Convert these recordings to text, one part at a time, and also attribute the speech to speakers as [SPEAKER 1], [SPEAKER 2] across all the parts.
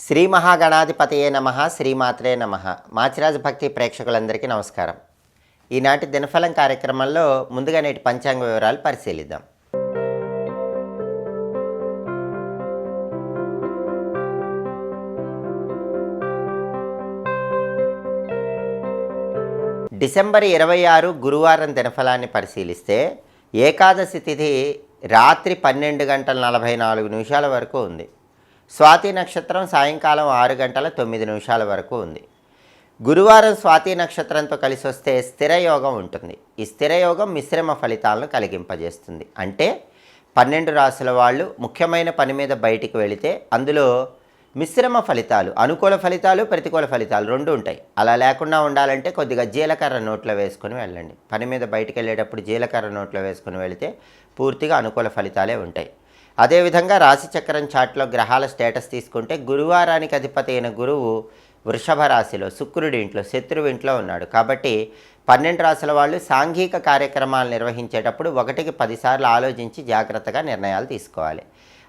[SPEAKER 1] శ్రీ మహాగణాధిపతయే నమః, శ్రీమాత్రే నమః. మాచిరాజు భక్తి ప్రేక్షకులందరికీ నమస్కారం. ఈనాటి దినఫలం కార్యక్రమంలో ముందుగా నేటి పంచాంగ వివరాలు పరిశీలిద్దాం. డిసెంబర్ 26 గురువారం దినఫలాన్ని పరిశీలిస్తే ఏకాదశి తిథి రాత్రి 12:44 వరకు ఉంది. స్వాతి నక్షత్రం సాయంకాలం 6:09 వరకు ఉంది. గురువారం స్వాతి నక్షత్రంతో కలిసి వస్తే స్థిరయోగం ఉంటుంది. ఈ స్థిరయోగం మిశ్రమ ఫలితాలను కలిగింపజేస్తుంది. అంటే 12 రాశుల వాళ్ళు ముఖ్యమైన పని మీద బయటికి వెళితే అందులో మిశ్రమ ఫలితాలు, అనుకూల ఫలితాలు, ప్రతికూల ఫలితాలు రెండు ఉంటాయి. అలా లేకుండా ఉండాలంటే కొద్దిగా జీలకర్ర నోట్లో వేసుకొని వెళ్ళండి. పని మీద బయటికి వెళ్ళేటప్పుడు జీలకర్ర నోట్లో వేసుకొని వెళితే పూర్తిగా అనుకూల ఫలితాలే ఉంటాయి. అదేవిధంగా రాశిచక్రం చాట్లో గ్రహాల స్టేటస్ తీసుకుంటే గురువారానికి అధిపతి అయిన గురువు వృషభ రాశిలో, శుక్రుడి ఇంట్లో, శత్రువు ఇంట్లో ఉన్నాడు. కాబట్టి 12 రాశుల వాళ్ళు సాంఘిక కార్యక్రమాలు నిర్వహించేటప్పుడు 1కి 10 సార్లు ఆలోచించి జాగ్రత్తగా నిర్ణయాలు తీసుకోవాలి.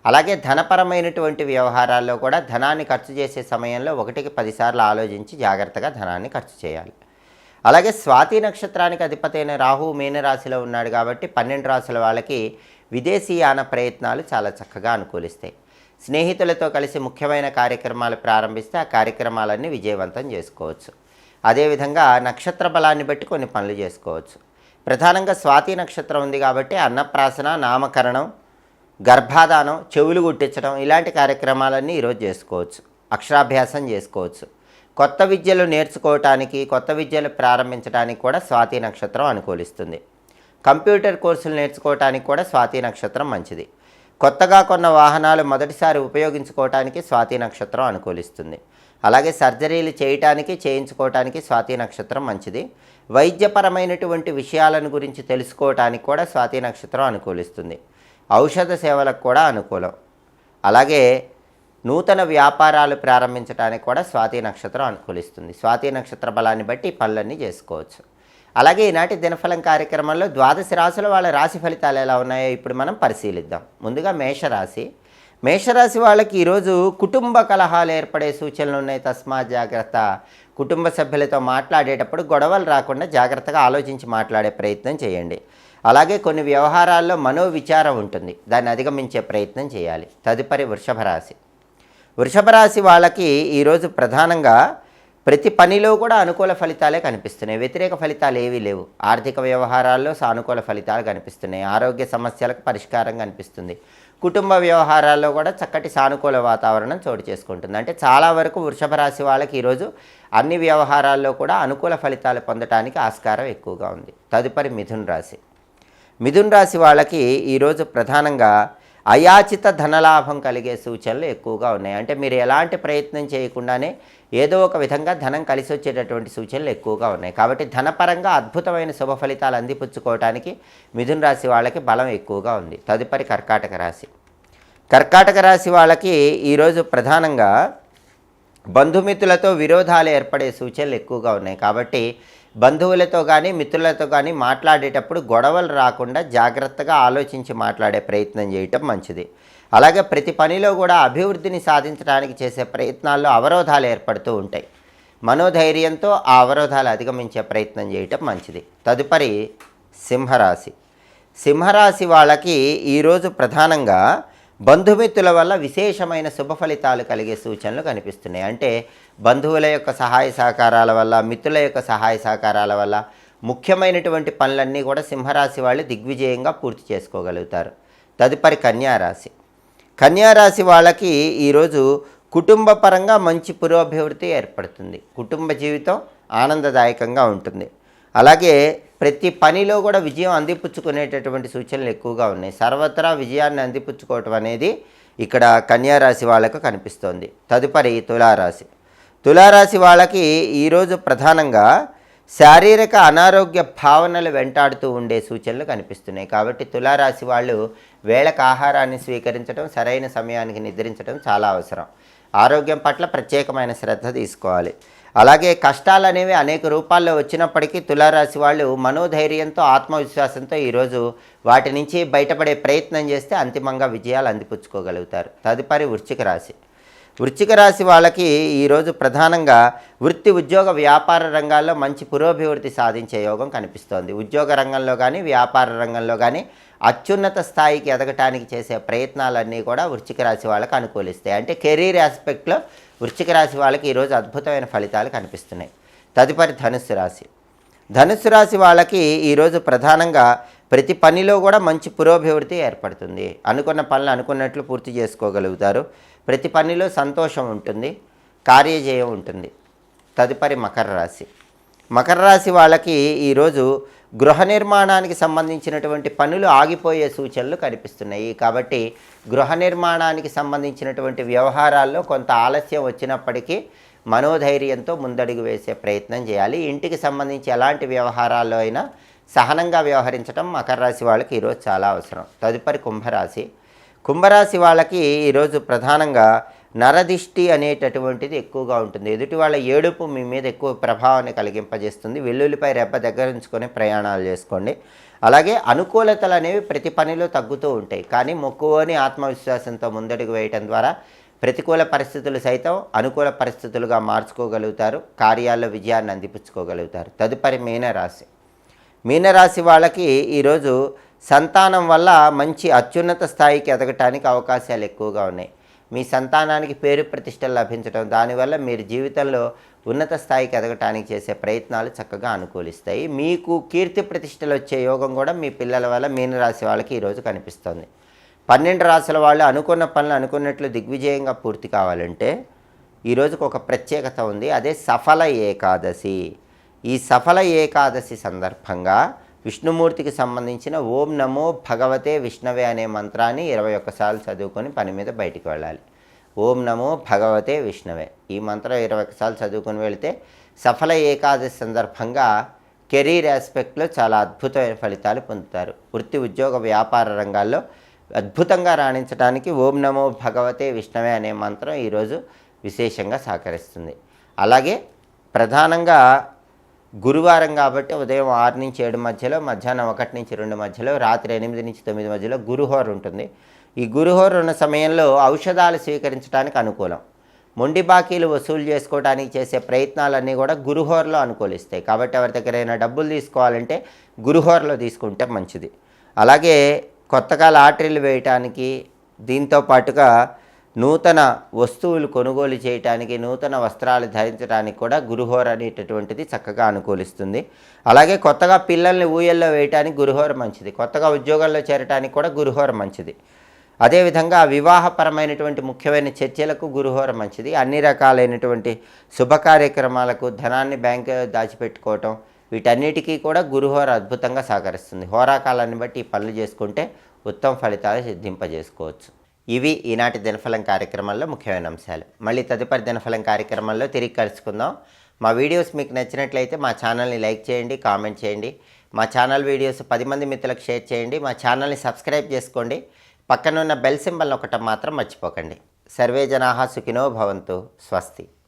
[SPEAKER 1] అలాగే ధనపరమైనటువంటి వ్యవహారాల్లో కూడా ధనాన్ని ఖర్చు చేసే సమయంలో 1కి 10 సార్లు ఆలోచించి జాగ్రత్తగా ధనాన్ని ఖర్చు చేయాలి. అలాగే స్వాతి నక్షత్రానికి అధిపతి అయిన రాహువు మీనరాశిలో ఉన్నాడు. కాబట్టి 12 రాశుల వాళ్ళకి విదేశీయాన ప్రయత్నాలు చాలా చక్కగా అనుకూలిస్తాయి. స్నేహితులతో కలిసి ముఖ్యమైన కార్యక్రమాలు ప్రారంభిస్తే ఆ కార్యక్రమాలన్నీ విజయవంతం చేసుకోవచ్చు. అదేవిధంగా నక్షత్ర బలాన్ని బట్టి కొన్ని పనులు చేసుకోవచ్చు. ప్రధానంగా స్వాతి నక్షత్రం ఉంది కాబట్టి అన్నప్రాసన, నామకరణం, గర్భాధానం, చెవులు గుట్టించడం ఇలాంటి కార్యక్రమాలన్నీ ఈరోజు చేసుకోవచ్చు. అక్షరాభ్యాసం చేసుకోవచ్చు. కొత్త విద్యలు నేర్చుకోవటానికి, కొత్త విద్యలు ప్రారంభించడానికి కూడా స్వాతి నక్షత్రం అనుకూలిస్తుంది. కంప్యూటర్ కోర్సులు నేర్చుకోవటానికి కూడా స్వాతి నక్షత్రం మంచిది. కొత్తగా కొన్న వాహనాలు మొదటిసారి ఉపయోగించుకోవటానికి స్వాతి నక్షత్రం అనుకూలిస్తుంది. అలాగే సర్జరీలు చేయటానికి, చేయించుకోవటానికి స్వాతి నక్షత్రం మంచిది. వైద్యపరమైనటువంటి విషయాలను గురించి తెలుసుకోవటానికి కూడా స్వాతి నక్షత్రం అనుకూలిస్తుంది. ఔషధ సేవలకు కూడా అనుకూలం. అలాగే నూతన వ్యాపారాలు ప్రారంభించడానికి కూడా స్వాతి నక్షత్రం అనుకూలిస్తుంది. స్వాతి నక్షత్ర బలాన్ని బట్టి పనులన్నీ చేసుకోవచ్చు. అలాగే ఈనాటి దినఫలం కార్యక్రమంలో ద్వాదశ రాశుల వాళ్ళ రాశి ఫలితాలు ఎలా ఉన్నాయో ఇప్పుడు మనం పరిశీలిద్దాం. ముందుగా మేషరాశి. మేషరాశి వాళ్ళకి ఈరోజు కుటుంబ కలహాలు ఏర్పడే సూచనలు ఉన్నాయి. తస్మాత్ జాగ్రత్త. కుటుంబ సభ్యులతో మాట్లాడేటప్పుడు గొడవలు రాకుండా జాగ్రత్తగా ఆలోచించి మాట్లాడే ప్రయత్నం చేయండి. అలాగే కొన్ని వ్యవహారాల్లో మనోవిచారం ఉంటుంది, దాన్ని అధిగమించే ప్రయత్నం చేయాలి. తదుపరి వృషభ రాశి. వృషభ రాశి వాళ్ళకి ఈరోజు ప్రధానంగా ప్రతి పనిలో కూడా అనుకూల ఫలితాలే కనిపిస్తున్నాయి. వ్యతిరేక ఫలితాలు ఏవీ లేవు. ఆర్థిక వ్యవహారాల్లో సానుకూల ఫలితాలు కనిపిస్తున్నాయి. ఆరోగ్య సమస్యలకు పరిష్కారం కనిపిస్తుంది. కుటుంబ వ్యవహారాల్లో కూడా చక్కటి సానుకూల వాతావరణం చోటు చేసుకుంటుంది. అంటే చాలా వరకు వృషభ రాశి వాళ్ళకి ఈరోజు అన్ని వ్యవహారాల్లో కూడా అనుకూల ఫలితాలు పొందడానికి ఆస్కారం ఎక్కువగా ఉంది. తదుపరి మిథున రాశి. మిథున రాశి వాళ్ళకి ఈరోజు ప్రధానంగా అయాచిత ధనలాభం కలిగే సూచనలు ఎక్కువగా ఉన్నాయి. అంటే మీరు ఎలాంటి ప్రయత్నం చేయకుండానే ఏదో ఒక విధంగా ధనం కలిసి వచ్చేటటువంటి సూచనలు ఎక్కువగా ఉన్నాయి. కాబట్టి ధనపరంగా అద్భుతమైన శుభ ఫలితాలు అందిపుచ్చుకోవడానికి మిథున రాశి వాళ్ళకి బలం ఎక్కువగా ఉంది. తదుపరి కర్కాటక రాశి. కర్కాటక రాశి వాళ్ళకి ఈరోజు ప్రధానంగా బంధుమిత్రులతో విరోధాలు ఏర్పడే సూచనలు ఎక్కువగా ఉన్నాయి. కాబట్టి బంధువులతో కానీ మిత్రులతో కానీ మాట్లాడేటప్పుడు గొడవలు రాకుండా జాగ్రత్తగా ఆలోచించి మాట్లాడే ప్రయత్నం చేయటం మంచిది. అలాగే ప్రతి పనిలో కూడా అభివృద్ధిని సాధించడానికి చేసే ప్రయత్నాల్లో అవరోధాలు ఏర్పడుతూ ఉంటాయి. మనోధైర్యంతో ఆ అవరోధాలు అధిగమించే ప్రయత్నం చేయటం మంచిది. తదుపరి సింహరాశి. సింహరాశి వాళ్ళకి ఈరోజు ప్రధానంగా బంధుమిత్రుల వల్ల విశేషమైన శుభ ఫలితాలు కలిగే సూచనలు కనిపిస్తున్నాయి. అంటే బంధువుల యొక్క సహాయ సహకారాల వల్ల, మిత్రుల యొక్క సహాయ సహకారాల వల్ల ముఖ్యమైనటువంటి పనులన్నీ కూడా సింహరాశి వాళ్ళు దిగ్విజయంగా పూర్తి చేసుకోగలుగుతారు. తదుపరి కన్యారాశి. కన్యారాశి వాళ్ళకి ఈరోజు కుటుంబ పరంగా మంచి పురోభివృద్ధి ఏర్పడుతుంది. కుటుంబ జీవితం ఆనందదాయకంగా ఉంటుంది. అలాగే ప్రతి పనిలో కూడా విజయం అందిపుచ్చుకునేటటువంటి సూచనలు ఎక్కువగా ఉన్నాయి. సర్వత్రా విజయాన్ని అందిపుచ్చుకోవటం అనేది ఇక్కడ కన్యారాశి వాళ్ళకు కనిపిస్తోంది. తదుపరి తులారాశి. తులారాశి వాళ్ళకి ఈరోజు ప్రధానంగా శారీరక అనారోగ్య భావనలు వెంటాడుతూ ఉండే సూచనలు కనిపిస్తున్నాయి. కాబట్టి తులారాశి వాళ్ళు వేళకు ఆహారాన్ని స్వీకరించడం, సరైన సమయానికి నిద్రించడం చాలా అవసరం. ఆరోగ్యం పట్ల ప్రత్యేకమైన శ్రద్ధ తీసుకోవాలి. అలాగే కష్టాలు అనేవి అనేక రూపాల్లో వచ్చినప్పటికీ తులారాశి వాళ్ళు మనోధైర్యంతో, ఆత్మవిశ్వాసంతో ఈరోజు వాటి నుంచి బయటపడే ప్రయత్నం చేస్తే అంతిమంగా విజయాలు అందిపుచ్చుకోగలుగుతారు. తదుపరి వృశ్చిక రాశి. వృశ్చిక రాశి వాళ్ళకి ఈరోజు ప్రధానంగా వృత్తి ఉద్యోగ వ్యాపార రంగాల్లో మంచి పురోభివృద్ధి సాధించే యోగం కనిపిస్తోంది. ఉద్యోగ రంగంలో కానీ వ్యాపార రంగంలో కానీ అత్యున్నత స్థాయికి ఎదగటానికి చేసే ప్రయత్నాలన్నీ కూడా వృశ్చిక రాశి వాళ్ళకి అనుకూలిస్తాయి. అంటే కెరీర్ ఆస్పెక్ట్లో వృశ్చిక రాశి వాళ్ళకి ఈరోజు అద్భుతమైన ఫలితాలు కనిపిస్తున్నాయి. తదుపరి ధనుస్సు రాశి. ధనుస్సు రాశి వాళ్ళకి ఈరోజు ప్రధానంగా ప్రతి పనిలో కూడా మంచి పురోభివృద్ధి ఏర్పడుతుంది. అనుకున్న పనులు అనుకున్నట్లు పూర్తి చేసుకోగలుగుతారు. ప్రతి పనిలో సంతోషం ఉంటుంది, కార్యజయం ఉంటుంది. తదుపరి మకర రాశి. మకర రాశి వాళ్ళకి ఈరోజు గృహ నిర్మాణానికి సంబంధించినటువంటి పనులు ఆగిపోయే సూచనలు కనిపిస్తున్నాయి. కాబట్టి గృహ నిర్మాణానికి సంబంధించినటువంటి వ్యవహారాల్లో కొంత ఆలస్యం వచ్చినప్పటికీ మనోధైర్యంతో ముందడుగు వేసే ప్రయత్నం చేయాలి. ఇంటికి సంబంధించి ఎలాంటి వ్యవహారాల్లో అయినా సహనంగా వ్యవహరించడం మకర రాశి వాళ్ళకి ఈరోజు చాలా అవసరం. తదుపరి కుంభరాశి. కుంభరాశి వాళ్ళకి ఈరోజు ప్రధానంగా నరదిష్టి అనేటటువంటిది ఎక్కువగా ఉంటుంది. ఎదుటి వాళ్ళ ఏడుపు మీ మీద ఎక్కువ ప్రభావాన్ని కలిగింపజేస్తుంది. వెల్లుల్లిపై రెబ్బ దగ్గర ఉంచుకొని ప్రయాణాలు చేసుకోండి. అలాగే అనుకూలతలు అనేవి ప్రతి పనిలో తగ్గుతూ ఉంటాయి. కానీ మొక్కువని ఆత్మవిశ్వాసంతో ముందడుగు వేయటం ద్వారా ప్రతికూల పరిస్థితులు సైతం అనుకూల పరిస్థితులుగా మార్చుకోగలుగుతారు. కార్యాల్లో విజయాన్ని అందిపుచ్చుకోగలుగుతారు. తదుపరి మీనరాశి. మీనరాశి వాళ్ళకి ఈరోజు సంతానం వల్ల మంచి అత్యున్నత స్థాయికి ఎదగటానికి అవకాశాలు ఎక్కువగా ఉన్నాయి. మీ సంతానానికి పేరు ప్రతిష్టలు లభించడం, దానివల్ల మీరు జీవితంలో ఉన్నత స్థాయికి ఎదగటానికి చేసే ప్రయత్నాలు చక్కగా అనుకూలిస్తాయి. మీకు కీర్తి ప్రతిష్టలు వచ్చే యోగం కూడా మీ పిల్లల వల్ల మీనరాశి వాళ్ళకి ఈరోజు కనిపిస్తుంది. 12 రాశుల వాళ్ళు అనుకున్న పనులు అనుకున్నట్లు దిగ్విజయంగా పూర్తి కావాలంటే ఈరోజుకు ఒక ప్రత్యేకత ఉంది. అదే సఫల ఏకాదశి. ఈ సఫల ఏకాదశి సందర్భంగా విష్ణుమూర్తికి సంబంధించిన ఓం నమో భగవతే విష్ణవే అనే మంత్రాన్ని 21 సార్లు చదువుకొని పని మీద బయటికి వెళ్ళాలి. ఓం నమో భగవతే విష్ణవే ఈ మంత్రం 21 సార్లు చదువుకొని వెళితే సఫల ఏకాదశి సందర్భంగా కెరీర్ ఆస్పెక్ట్లో చాలా అద్భుతమైన ఫలితాలు పొందుతారు. వృత్తి ఉద్యోగ వ్యాపార రంగాల్లో అద్భుతంగా రాణించడానికి ఓం నమో భగవతే విష్ణవే అనే మంత్రం ఈరోజు విశేషంగా సహకరిస్తుంది. అలాగే ప్రధానంగా గురువారం కాబట్టి ఉదయం 6 నుంచి 7 మధ్యలో, మధ్యాహ్నం 1 నుంచి 2 మధ్యలో, రాత్రి 8 నుంచి 9 మధ్యలో గురుహోర ఉంటుంది. ఈ గురుహోర ఉన్న సమయంలో ఔషధాలు స్వీకరించడానికి అనుకూలం. మొండి బాకీలు వసూలు చేసుకోవడానికి చేసే ప్రయత్నాలన్నీ కూడా గురుహోరలో అనుకూలిస్తాయి. కాబట్టి ఎవరి దగ్గరైనా డబ్బులు తీసుకోవాలంటే గురుహోరలో తీసుకుంటే మంచిది. అలాగే కొత్తగా లాటరీలు వేయటానికి, దీంతో పాటుగా నూతన వస్తువులు కొనుగోలు చేయటానికి, నూతన వస్త్రాలు ధరించడానికి కూడా గురుహోర అనేటటువంటిది చక్కగా అనుకూలిస్తుంది. అలాగే కొత్తగా పిల్లల్ని ఊయల్లో వేయటానికి గురుహోర మంచిది. కొత్తగా ఉద్యోగాల్లో చేరటానికి కూడా గురుహోర మంచిది. అదేవిధంగా వివాహపరమైనటువంటి ముఖ్యమైన చర్చలకు గురుహోర మంచిది. అన్ని రకాలైనటువంటి శుభ కార్యక్రమాలకు, ధనాన్ని బ్యాంకులో దాచిపెట్టుకోవటం, వీటన్నిటికీ కూడా గురుహోర అద్భుతంగా సహకరిస్తుంది. హోరాకాలాన్ని బట్టి ఈ పనులు చేసుకుంటే ఉత్తమ ఫలితాలు సిద్ధింపజేసుకోవచ్చు. ఇవి ఈనాటి దినఫలం కార్యక్రమంలో ముఖ్యమైన అంశాలు. మళ్ళీ తదుపరి దినఫలం కార్యక్రమంలో తిరిగి కలుసుకుందాం. మా వీడియోస్ మీకు నచ్చినట్లయితే మా ఛానల్ని లైక్ చేయండి, కామెంట్ చేయండి. మా ఛానల్ వీడియోస్ 10 మంది మిత్రులకు షేర్ చేయండి. మా ఛానల్ని సబ్స్క్రైబ్ చేసుకోండి. పక్కన ఉన్న బెల్ సింబల్ నొక్కటం మాత్రం మర్చిపోకండి. సర్వే జనాః సుఖినో భవంతు. స్వస్తి.